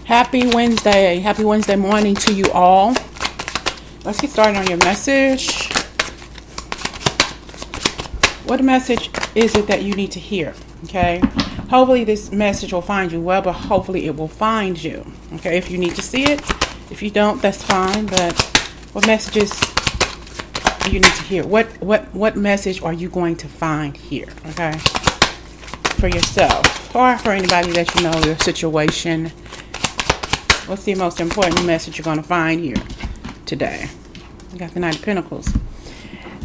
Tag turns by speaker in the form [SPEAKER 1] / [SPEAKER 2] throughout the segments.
[SPEAKER 1] Happy Wednesday. Happy Wednesday morning to you all. Let's get started on your message. What message is it that you need to hear? Okay. Hopefully this message will find you well, but hopefully it will find you. Okay. If you need to see it, if you don't, that's fine. But what messages do you need to hear? What message are you going to find here? Okay. For yourself or for anybody that you know, your situation. What's the most important message you're going to find here today? We got the Knight of Pentacles.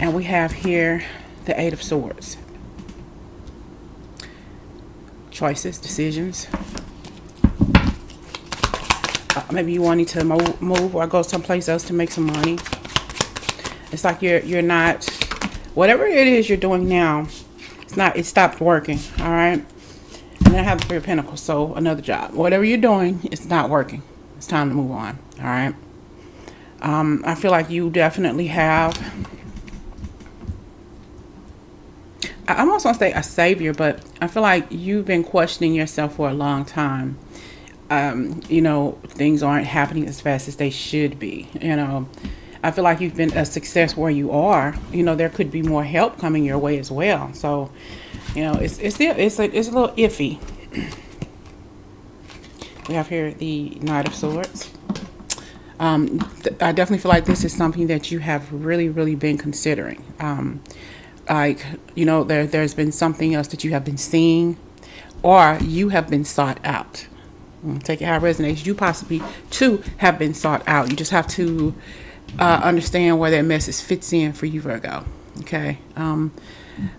[SPEAKER 1] And we have here the Eight of Swords. Choices, decisions. Maybe you wanting to move or go someplace else to make some money. It's like you're not, whatever it is you're doing now, it stopped working, all right? And then I have the Three of Pentacles, so another job. Whatever you're doing, it's not working. It's time to move on, all right? I feel like you definitely have, I almost want to say a savior, but I feel like you've been questioning yourself for a long time. You know, things aren't happening as fast as they should be, you know. I feel like you've been a success where you are. You know, there could be more help coming your way as well. So, you know, it's a little iffy. We have here the Knight of Swords. I definitely feel like this is something that you have really, really been considering. Like, you know, there's been something else that you have been seeing, or you have been sought out. Take it how it resonates. You possibly, too, have been sought out. You just have to understand where that message fits in for you, Virgo. Okay.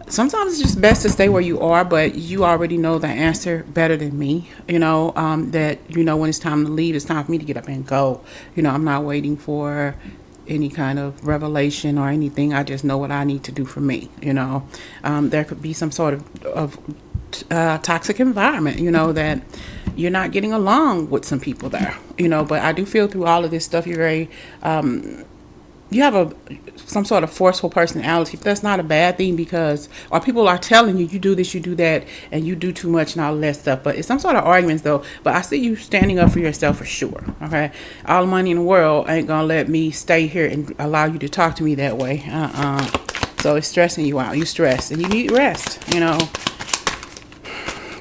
[SPEAKER 1] Sometimes it's just best to stay where you are, but you already know the answer better than me. You know, that, you know, when it's time to leave, it's time for me to get up and go. You know, I'm not waiting for any kind of revelation or anything. I just know what I need to do for me. You know, there could be some sort of toxic environment, you know, that you're not getting along with some people there, you know, but I do feel through all of this stuff, you're very, you have some sort of forceful personality, but that's not a bad thing because, or people are telling you, you do this, you do that, and you do too much and all of that stuff, but it's some sort of arguments though, but I see you standing up for yourself for sure, okay? All the money in the world ain't gonna let me stay here and allow you to talk to me that way, so it's stressing you out, you stress, and you need rest, you know.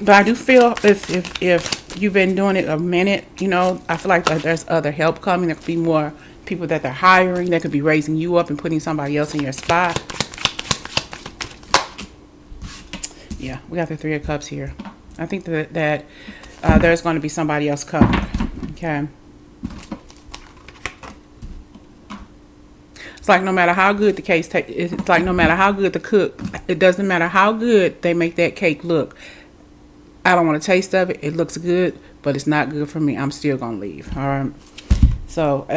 [SPEAKER 1] But I do feel if you've been doing it a minute, you know, I feel like there's other help coming. There could be more people that they're hiring. That could be raising you up and putting somebody else in your spot. Yeah, we got the Three of Cups here. I think that there's going to be somebody else coming. Okay. It's like no matter how good the cake, it's like no matter how good the cook, it doesn't matter how good they make that cake look. I don't want a taste of it. It looks good, but it's not good for me. I'm still going to leave. All right. So,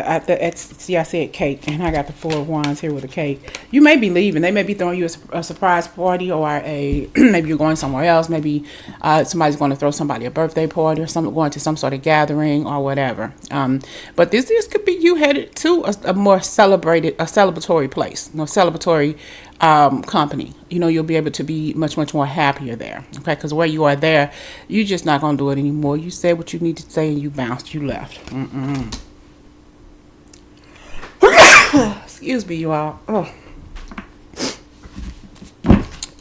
[SPEAKER 1] see, I said cake, and I got the Four of Wands here with a cake. You may be leaving. They may be throwing you a surprise party, or maybe you're going somewhere else. Maybe somebody's going to throw somebody a birthday party, or going to some sort of gathering, or whatever. But this could be you headed to a more celebratory place, celebratory company. You know, you'll be able to be much more happier there. Okay, because where you are there, you're just not going to do it anymore. You said what you need to say, and you bounced. You left. Excuse me, you all. Oh.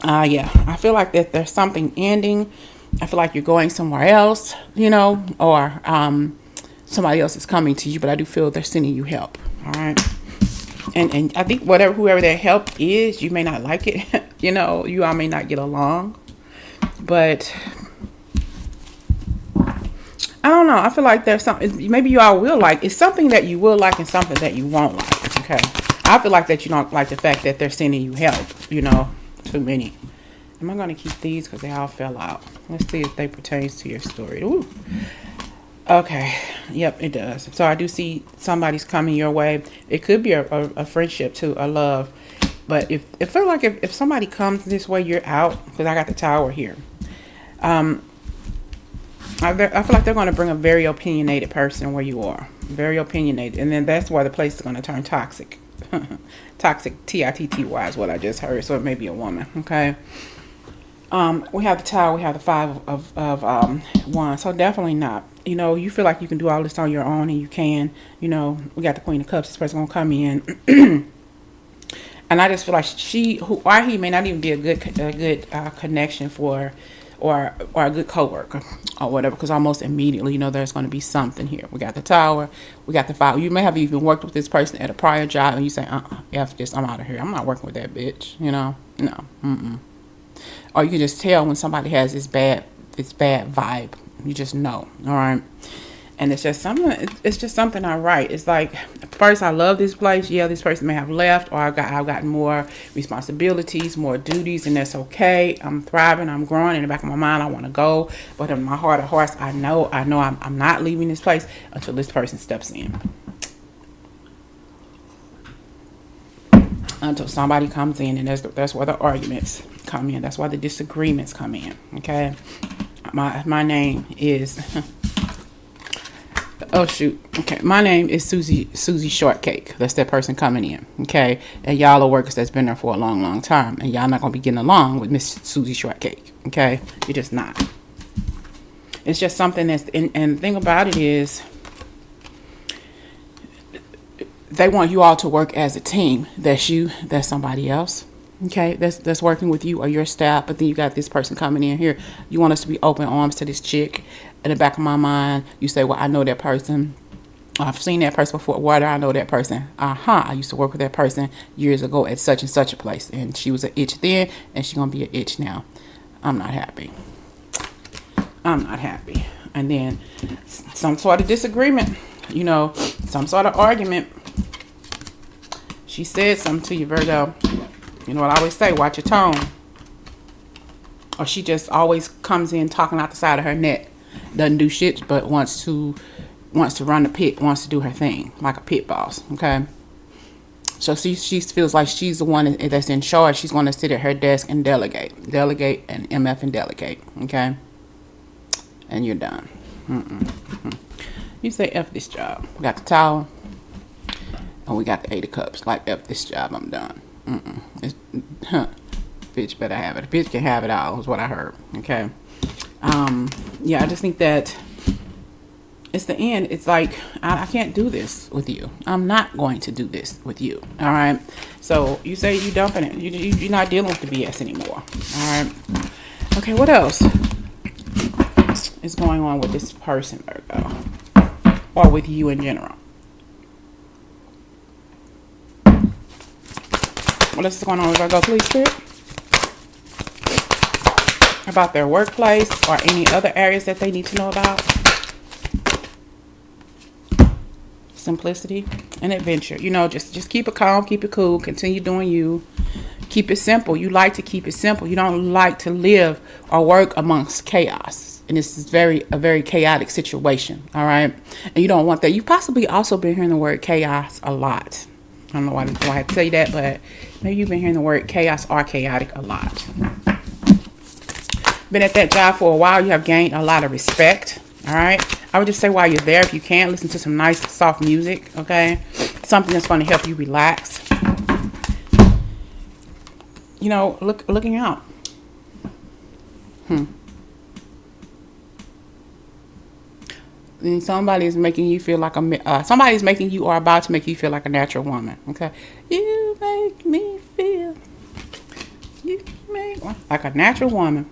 [SPEAKER 1] Yeah, I feel like that there's something ending. I feel like you're going somewhere else, you know, or somebody else is coming to you, but I do feel they're sending you help. All right. And I think whoever that help is, you may not like it. You know, you all may not get along, but I don't know. I feel like there's something maybe you all will like. It's something that you will like and something that you won't like. Okay. I feel like that you don't like the fact that they're sending you help, you know, too many. Am I going to keep these because they all fell out? Let's see if they pertain to your story. Ooh. Okay. Yep, it does. So I do see somebody's coming your way. It could be a friendship too, a love. But if somebody comes this way, you're out, because I got the Tower here. I feel like they're going to bring a very opinionated person where you are. Very opinionated. And then that's where the place is going to turn toxic. Toxic, T-I-T-T-Y is what I just heard. So it may be a woman. Okay. We have the Tower, we have the Five of Wands. So definitely not. You know, you feel like you can do all this on your own, and you can. You know, we got the Queen of Cups. This person gonna come in. And I just feel like she, who or he, may not even be a good connection for, or a good coworker or whatever. Because almost immediately, you know, there's going to be something here. We got the Tower, we got the Five. You may have even worked with this person at a prior job, and you say, F this, I'm out of here. I'm not working with that bitch. You know, no, Or you can just tell when somebody has this bad vibe. You just know, all right. And it's just something. It's just something I write. It's like, first, I love this place. Yeah, this person may have left, or I've gotten more responsibilities, more duties, and that's okay. I'm thriving. I'm growing. In the back of my mind, I want to go, but in my heart of hearts, I know I'm not leaving this place until this person steps in. Until somebody comes in, and that's where the arguments come in. That's why the disagreements come in. Okay, my name is. Oh shoot. Okay, my name is Susie Shortcake. That's that person coming in. Okay, and y'all are workers that's been there for a long time, and y'all not gonna be getting along with Miss Susie Shortcake. Okay, you're just not. It's just something that's. And the thing about it is, they want you all to work as a team. That's you. That's somebody else. Okay, that's working with you or your staff. But then you got this person coming in here. You want us to be open arms to this chick. In the back of my mind, you say, well, I know that person. I've seen that person before. Why do I know that person? I used to work with that person years ago at such and such a place. And she was an itch then, and she's going to be an itch now. I'm not happy. And then some sort of disagreement, you know, some sort of argument. She said something to you, Virgo. You know what I always say, watch your tone. Or she just always comes in talking out the side of her neck. Doesn't do shit, but wants to run the pit, wants to do her thing, like a pit boss, okay? So she feels like she's the one that's in charge. She's going to sit at her desk and delegate and MF and delegate, okay? And you're done. You say F this job. We got the Tower, and we got the Eight of Cups. Like, F this job, I'm done. Bitch better have it. A bitch can have it all, is what I heard, okay? Yeah, I just think that it's the end. It's like, I can't do this with you. I'm not going to do this with you. All right. So you say you dumping it. You're not dealing with the BS anymore. All right. Okay. What else is going on with this person, Virgo, or with you in general? What else is going on with Virgo? Please, Spirit. About their workplace or any other areas that they need to know about. Simplicity and adventure. You know, just keep it calm, keep it cool, continue doing you. Keep it simple. You like to keep it simple. You don't like to live or work amongst chaos. And this is a very chaotic situation. All right. And you don't want that. You've possibly also been hearing the word chaos a lot. I don't know why I tell you that, but maybe you've been hearing the word chaos or chaotic a lot. Been at that job for a while. You have gained a lot of respect. All right. I would just say while you're there, if you can, listen to some nice, soft music. Okay. Something that's going to help you relax. You know, looking out. And somebody's making you feel like somebody's making you or about to make you feel like a natural woman. Okay. You make me feel. Like a natural woman.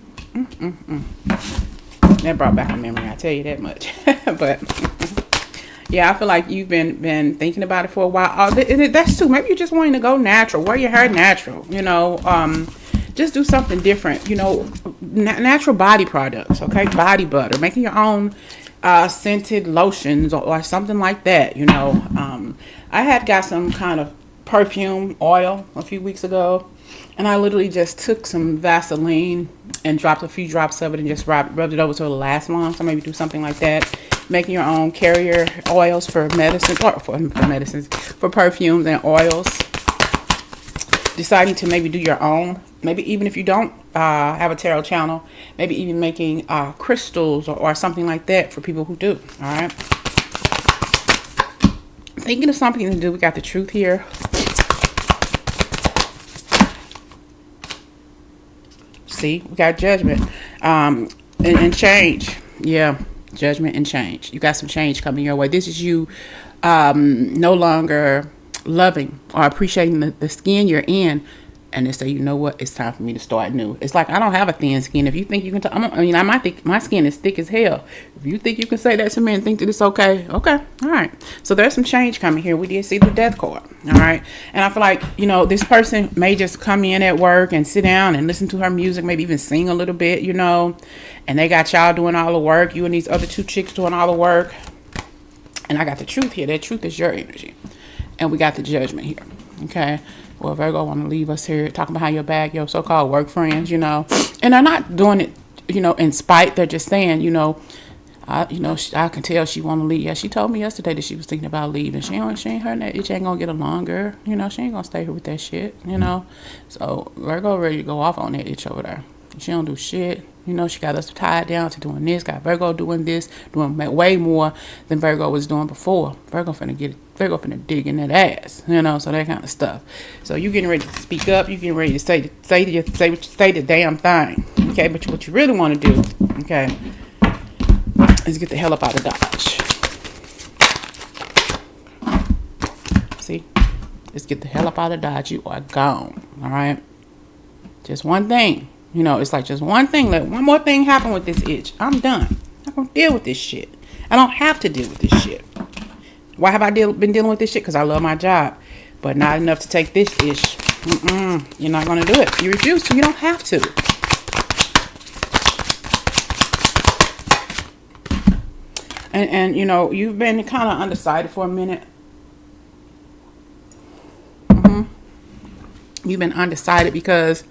[SPEAKER 1] That brought back a memory, I tell you that much. But yeah, I feel like you've been thinking about it for a while. Oh, that's too. Maybe you're just wanting to go natural. Wear your hair natural. You know, just do something different. You know, natural body products. Okay, body butter, making your own scented lotions or something like that. You know, I had got some kind of perfume oil a few weeks ago. And I literally just took some Vaseline and dropped a few drops of it and just rubbed it over till it last long. So maybe do something like that. Making your own carrier oils for medicine, or for medicines, for perfumes and oils. Deciding to maybe do your own. Maybe even if you don't have a tarot channel, maybe even making crystals or something like that for people who do. All right. Thinking of something to do. We got the Truth here. See, we got judgment, and change. Yeah, judgment and change. You got some change coming your way. This is you, no longer loving or appreciating the skin you're in, and they say, you know what, it's time for me to start new. It's like, I don't have a thin skin. If you think you can, I might think my skin is thick as hell. If you think you can say that to me and think that it's okay, all right. So there's some change coming here. We did see the death card, all right. And I feel like, this person may just come in at work and sit down and listen to her music, maybe even sing a little bit, and they got y'all doing all the work. You and these other two chicks doing all the work. And I got the truth here. That truth is your energy. And we got the judgment here, okay. Well, Virgo want to leave us here talking behind your back, your so-called work friends, and they're not doing it, in spite. They're just saying, I can tell she want to leave. Yeah, she told me yesterday that she was thinking about leaving. She ain't her and that itch ain't gonna get longer. She ain't gonna stay here with that shit. So Virgo ready to go off on that itch over there. She don't do shit. She got us tied down to doing this. Got Virgo doing this, doing way more than Virgo was doing before. Virgo finna dig in that ass. So that kind of stuff. So you getting ready to speak up. You getting ready to say the damn thing. Okay, but what you really want to do, okay, is get the hell up out of Dodge. See, let's get the hell up out of Dodge. You are gone. All right, just one thing. It's like just one thing. Let one more thing happen with this itch. I'm done. I'm not going to deal with this shit. I don't have to deal with this shit. Why have I been dealing with this shit? Because I love my job. But not enough to take this ish. You're not going to do it. You refuse to. You don't have to. And you've been kind of undecided for a minute. You've been undecided because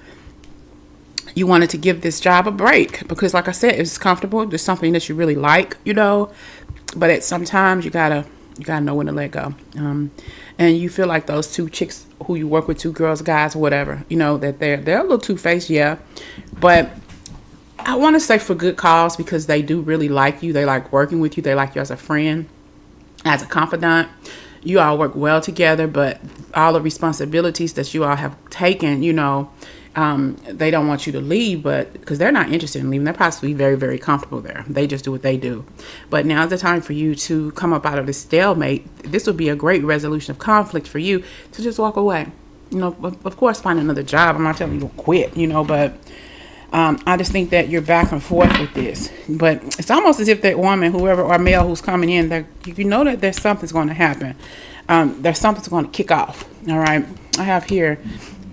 [SPEAKER 1] you wanted to give this job a break because, like I said, it's comfortable. It's something that you really like, but at sometimes you gotta know when to let go. And you feel like those two chicks who you work with, two girls, guys, whatever, that they're a little two-faced, yeah. But I want to say for good cause because they do really like you. They like working with you. They like you as a friend, as a confidant. You all work well together, but all the responsibilities that you all have taken, they don't want you to leave, but because they're not interested in leaving, they're possibly very, very comfortable there. They just do what they do. But now's the time for you to come up out of this stalemate. This would be a great resolution of conflict for you to just walk away. Of course, find another job. I'm not telling you to quit, but I just think that you're back and forth with this. But it's almost as if that woman, whoever or male who's coming in, that that there's something's going to happen. There's something's going to kick off. All right. I have here.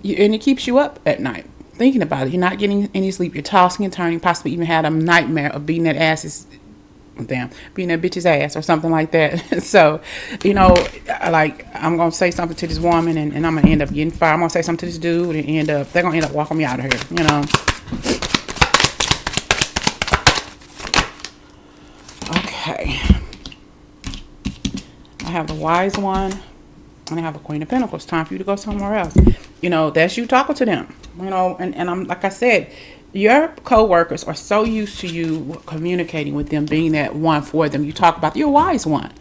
[SPEAKER 1] And it keeps you up at night thinking about it. You're not getting any sleep. You're tossing and turning. Possibly even had a nightmare of beating that bitch's ass or something like that. So, like I'm gonna say something to this woman and I'm gonna end up getting fired. I'm gonna say something to this dude and they're gonna end up walking me out of here. Okay. I have the wise one. And I have a Queen of Pentacles. Time for you to go somewhere else. That's you talking to them. And I'm like I said, your co-workers are so used to you communicating with them, being that one for them. You talk about you're a wise one.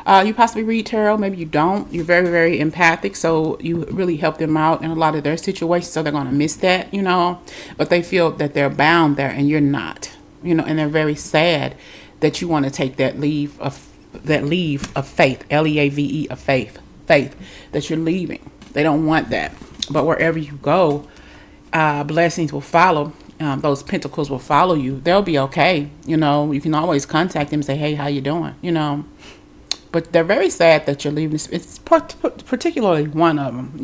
[SPEAKER 1] You possibly read tarot, maybe you don't. You're very, very empathic, so you really help them out in a lot of their situations. So they're gonna miss that, But they feel that they're bound there, and you're not. And they're very sad that you want to take that leave of faith, Leave of faith. That you're leaving. They don't want that. But wherever you go, blessings will follow. Those pentacles will follow you. They'll be okay. You can always contact them and say, hey, how you doing? But they're very sad that you're leaving. It's particularly one of them.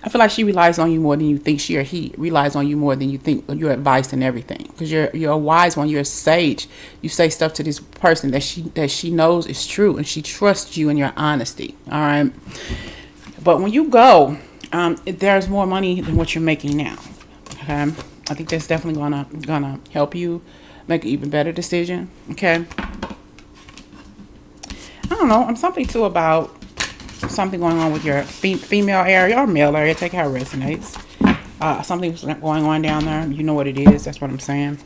[SPEAKER 1] I feel like she relies on you more than you think. She or he relies on you more than you think. Your advice and everything, because you're a wise one. You're a sage. You say stuff to this person that she knows is true, and she trusts you and your honesty. All right. But when you go, there's more money than what you're making now. Okay. I think that's definitely gonna help you make an even better decision. Okay. I don't know. I'm something too about something going on with your female area or male area. Take how it resonates. Something's going on down there. You know what it is. That's what I'm saying.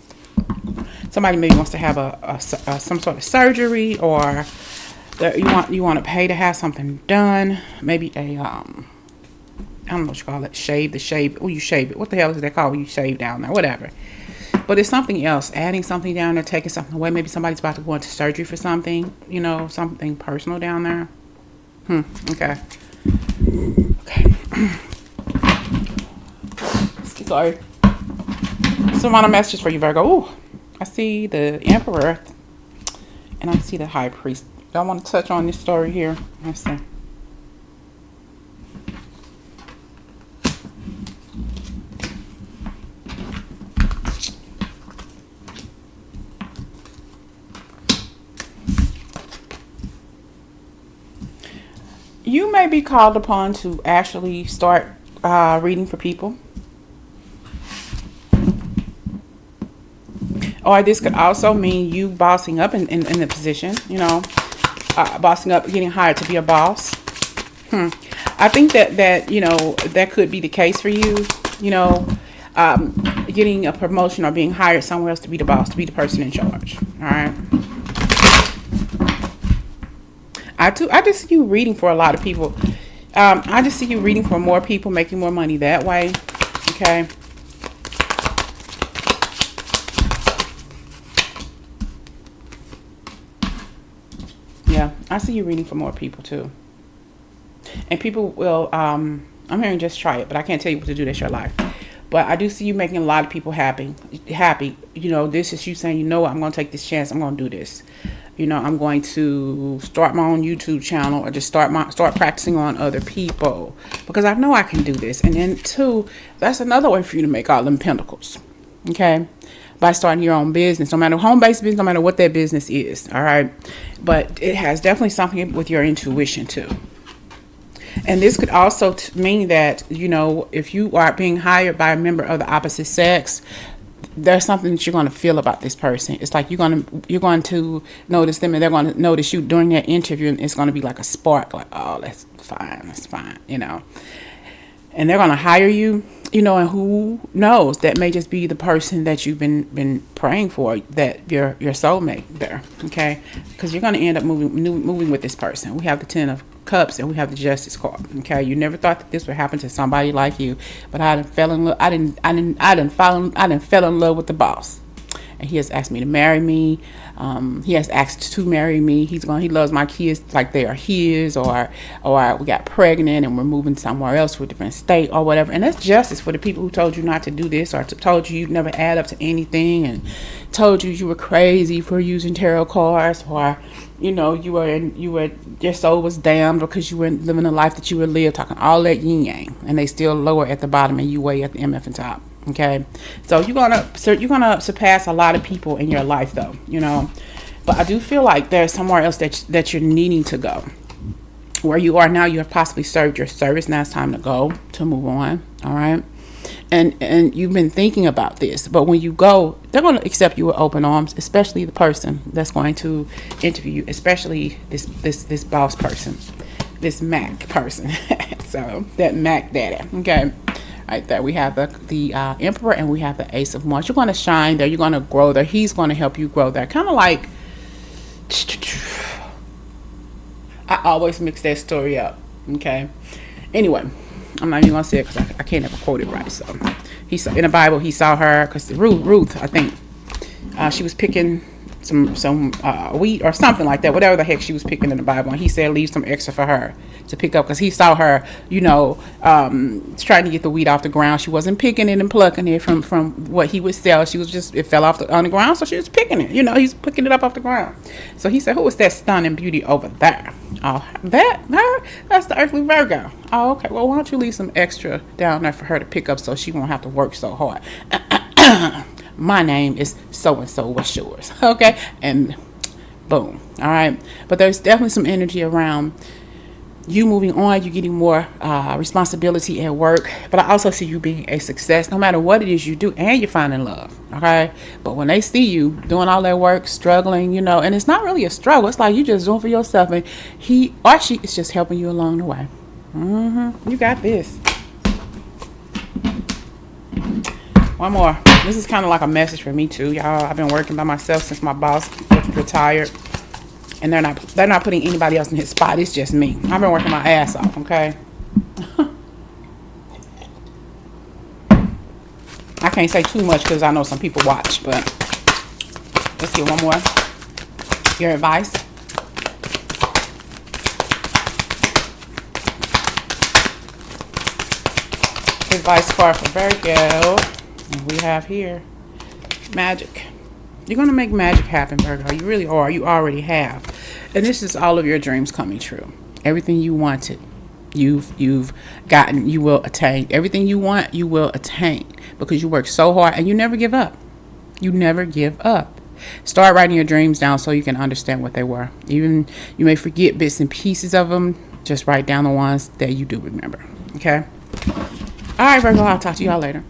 [SPEAKER 1] Somebody maybe wants to have some sort of surgery, or you want to pay to have something done. Maybe a I don't know what you call it, shave, the shave, oh, you shave it. What the hell is that called when you shave down there? Whatever. But it's something else, adding something down there, taking something away. Maybe somebody's about to go into surgery for something, you know, something personal down there. Okay. Okay. Sorry. Some amount of messages for you, Virgo. Ooh, I see the Emperor and I see the High Priest. I want to touch on this story here. Let's see. You may be called upon to actually start reading for people. Or this could also mean you bossing up in the position, you know, bossing up, getting hired to be a boss. I think that, you know, that could be the case for you, you know, getting a promotion or being hired somewhere else to be the boss, to be the person in charge. All right. I just see you reading for a lot of people. I just see you reading for more people, making more money that way. Okay. Yeah, I see you reading for more people too. And people will, I'm hearing just try it, but I can't tell you what to do. That's your life. But I do see you making a lot of people happy. You know, this is you saying, you know what, I'm going to take this chance. I'm going to do this. You know, I'm going to start my own YouTube channel or just start practicing on other people because I know I can do this. And then two, that's another way for you to make all them pentacles. Okay. By starting your own business, no matter home-based business, no matter what that business is. All right. But it has definitely something with your intuition too. And this could also mean that, you know, if you are being hired by a member of the opposite sex, there's something that you're going to feel about this person. It's like you're going to notice them and they're going to notice you during that interview, and it's going to be like a spark, like, oh, that's fine, you know. And they're going to hire you, you know, and who knows, that may just be the person that you've been praying for, that your soulmate there, okay? Because you're going to end up moving with this person. We have the 10 of Cups and we have the Justice card, okay? You never thought that this would happen to somebody like you, but I fell in love. I didn't fell in love with the boss, and he has asked me to marry me. He has asked to marry me. He loves my kids like they are his, or we got pregnant and we're moving somewhere else to a different state or whatever. And that's justice for the people who told you not to do this, or told you you'd never add up to anything, and told you were crazy for using tarot cards, or you know, your soul was damned because you weren't living the life that you would live, talking all that yin yang, and they still lower at the bottom and you way at the MF and top. Okay, so you're gonna surpass a lot of people in your life, though, you know. But I do feel like there's somewhere else that you're needing to go. Where you are now, you have possibly served your service. Now it's time to go, to move on. All right, and you've been thinking about this, but when you go, they're going to accept you with open arms, especially the person that's going to interview you, especially this boss person, this Mac person. So that Mac daddy. Okay. Right there, we have the Emperor and we have the Ace of Wands. You're going to shine there. You're going to grow there. He's going to help you grow there. Kind of like, I always mix that story up. Okay. Anyway, I'm not even going to say it because I can't ever quote it right. So he saw in the Bible, he saw her because Ruth, I think, she was picking some wheat or something like that, whatever the heck she was picking in the Bible, and he said leave some extra for her to pick up because he saw her, you know, trying to get the wheat off the ground. She wasn't picking it and plucking it from what he would sell. She was just, it fell off on the ground, so she was picking it. You know, he's picking it up off the ground. So he said, who is that stunning beauty over there? Oh, that's the earthly Virgo. Oh, okay. Well, why don't you leave some extra down there for her to pick up so she won't have to work so hard. My name is so-and-so, what's yours? Okay, and boom. All right, but there's definitely some energy around you moving on. You're getting more responsibility at work, but I also see you being a success no matter what it is you do, and you're finding love. Okay, but when they see you doing all that work, struggling, you know, and it's not really a struggle, it's like you just doing for yourself, and he or she is just helping you along the way. You got this. One more. This is kind of like a message for me too, y'all. I've been working by myself since my boss retired, and they're not putting anybody else in his spot. It's just me. I've been working my ass off. Okay. can't say too much because I know some people watch, but let's get one more. Your advice. Advice card for Virgo. And we have here magic. You're going to make magic happen, Virgo. You really are. You already have. And this is all of your dreams coming true. Everything you wanted, you've gotten, you will attain. Everything you want, you will attain because you work so hard and you never give up. You never give up. Start writing your dreams down so you can understand what they were. Even you may forget bits and pieces of them. Just write down the ones that you do remember. Okay? All right, Virgo, I'll talk to y'all later.